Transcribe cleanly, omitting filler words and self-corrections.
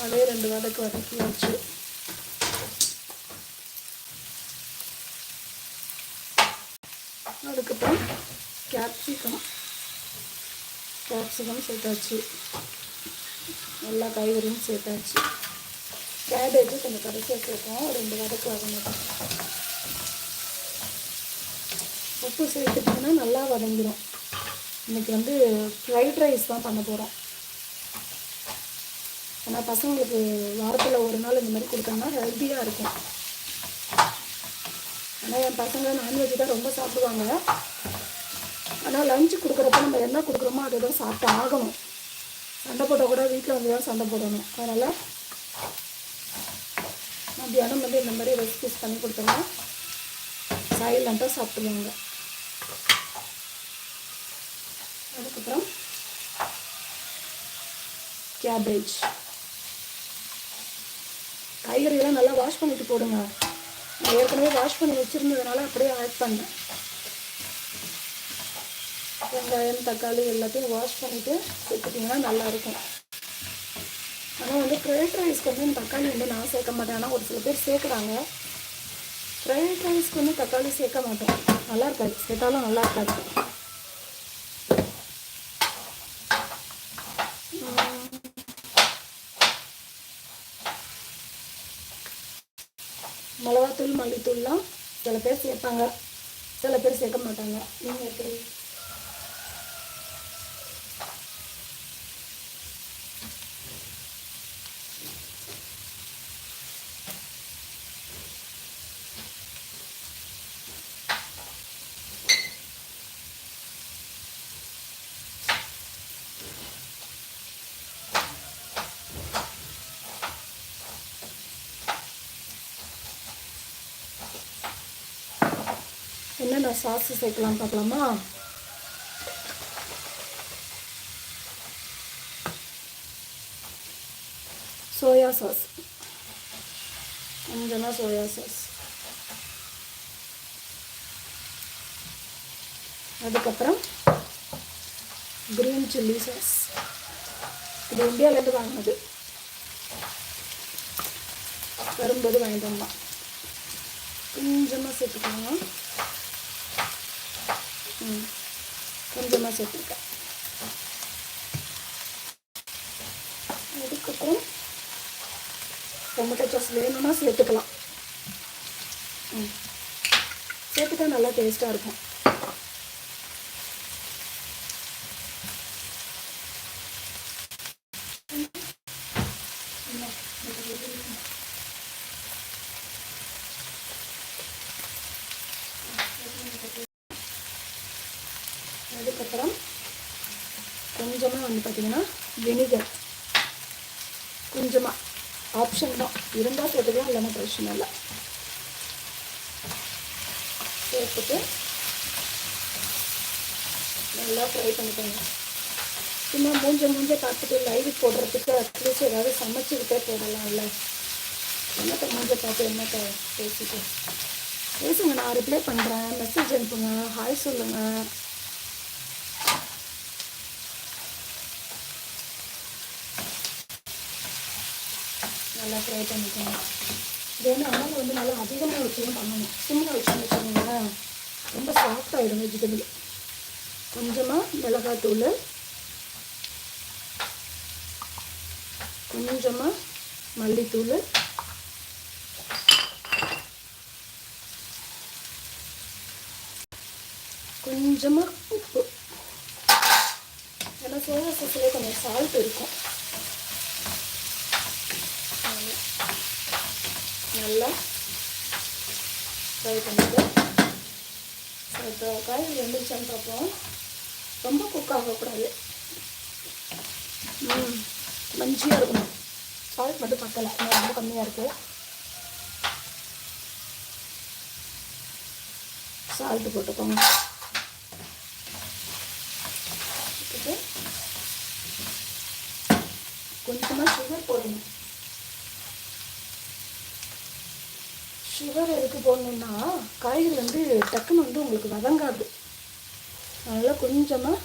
அதே 2 வதக்கு வதக்கியாச்சு. அதுக்கப்புறம் கேப்சிகம் சேர்த்தாச்சு. எல்லா காய்கறியும் சேர்த்தாச்சு. கேபேஜ் கொஞ்சம் கடைசியாக சேர்ப்போம், 2 வதக்கு வதங்கட்டும். உப்பு சேர்த்துட்டிங்கன்னா நல்லா வதங்கிடும். இன்றைக்கி வந்து ஃப்ரைட் ரைஸ் தான் பண்ண போகிறோம். ஆனால் பசங்களுக்கு வாரத்தில் ஒரு நாள் இந்த மாதிரி கொடுத்தோம்னா ஹெல்த்தியாக இருக்கும். ஆனால் என் பசங்க நான்வெஜ் தான் ரொம்ப சாப்பிடுவாங்க. ஆனால் லஞ்சு கொடுக்குறப்ப நம்ம என்ன கொடுக்குறோமோ அதை தான் சாப்பிட்டு ஆகணும். சண்டை போட்டால் கூட வீட்டில் வந்து தான் சண்டை போடணும். அதனால் மத்தியானம் வந்து இந்த மாதிரி ரெசிபிஸ் பண்ணி கொடுத்தோம்னா சைலண்ட்டாக சாப்பிடுவாங்க. அதுக்கப்புறம் கேபேஜ் காய்கறியெல்லாம் நல்லா வாஷ் பண்ணிட்டு போடுங்க. நான் ஏற்கனவே வாஷ் பண்ணி வச்சுருந்ததுனால அப்படியே ஆட் பண்ணேன். வெங்காயம் தக்காளி எல்லாத்தையும் வாஷ் பண்ணிவிட்டு சேர்த்துட்டிங்கன்னா நல்லாயிருக்கும். ஆனால் வந்து ஃப்ரைட் ரைஸ்க்கு வந்து தக்காளி வந்து நான் சேர்க்க மாட்டேன். ஆனால் ஒரு சில பேர் சேர்க்குறாங்க. ஃப்ரைட் ரைஸ்க்கு வந்து தக்காளி சேர்க்க மாட்டோம், நல்லா இருக்காது. சேர்த்தாலும் நல்லா இருக்காது. மிளகாத்தூள் மல்லித்தூள்லாம் சில பேர் சேர்ப்பாங்க, சில பேர் சேர்க்க மாட்டாங்க. நீங்கள் எப்படி? என்னென்ன சாஸ் சேர்க்கலாம் பார்க்கலாமா? சோயா சாஸ், கொஞ்சமாக சோயா சாஸ். அதுக்கப்புறம் க்ரீன் சில்லி சாஸ். இது இந்தியாவிலேருந்து வாங்கினது, வரும்போது வாங்கிட்டு வந்தோம். கொஞ்சமாக சேர்த்துக்கலாம், கொஞ்சமாக சேர்த்துருக்கேன். அதுக்கப்புறம் டொமேட்டோ சாஸ் வேணும்னா சேர்த்துக்கலாம். சேர்த்துட்டா நல்லா டேஸ்ட்டாக இருக்கும். அதுக்கப்புறம் கொஞ்சமாக வந்து பார்த்திங்கன்னா வினிகர், கொஞ்சமாக ஆப்ஷன் தான், இருந்தால் சேர்த்துக்கலாம், இல்லைன்னா பிரச்சனை இல்லை. சேர்த்துட்டு நல்லா ஃப்ரை பண்ணிக்கோங்க. சும்மா மூஞ்ச பார்த்துட்டு லைவ் போடுறதுக்கு அட்லீஸ்ட் ஏதாவது சமைச்சிக்கிட்டே போடலாம்ல. என்னத்தை மூஞ்ச பார்த்து என்னத்தை பேசிட்டு பேசுங்க, நான் ரிப்ளை பண்ணுறேன். மெசேஜ் அனுப்புங்க, ஹாய் சொல்லுங்கள். நல்லா ஃப்ரை பண்ணிக்கணும். இது வந்து அம்மாவை வந்து நல்லா அதிகமாக வச்சும் பண்ணணும். சிம்மில் வச்சுன்னு வச்சுக்கோங்களேன், ரொம்ப சாஃப்டாகிடும் வெஜிடபிள். கொஞ்சமாக மிளகாத்தூள், கொஞ்சமாக மல்லித்தூள், கொஞ்சமாக உப்பு. ஏன்னா சோயா சாஸ்லேயே கொஞ்சம் சால்ட் இருக்கும். நல்லா ஃப்ரை பண்ணிட்டு இப்போ காய்கறி வெந்துருச்சான்னு பார்ப்போம். ரொம்ப குக் ஆகக்கூடாது, மஞ்சியாக இருக்கணும். சால்ட் மட்டும் பத்தலை, ரொம்ப கம்மியாக இருக்குது. சால்ட்டு போட்டுக்கோங்க. கொஞ்சமாக சுகர் போடணும். சுகர் எதுக்கு போடணுன்னா காய்கறி வந்து டக்குன்னு வந்து உங்களுக்கு வதங்காது. அதனால் கொஞ்சமாக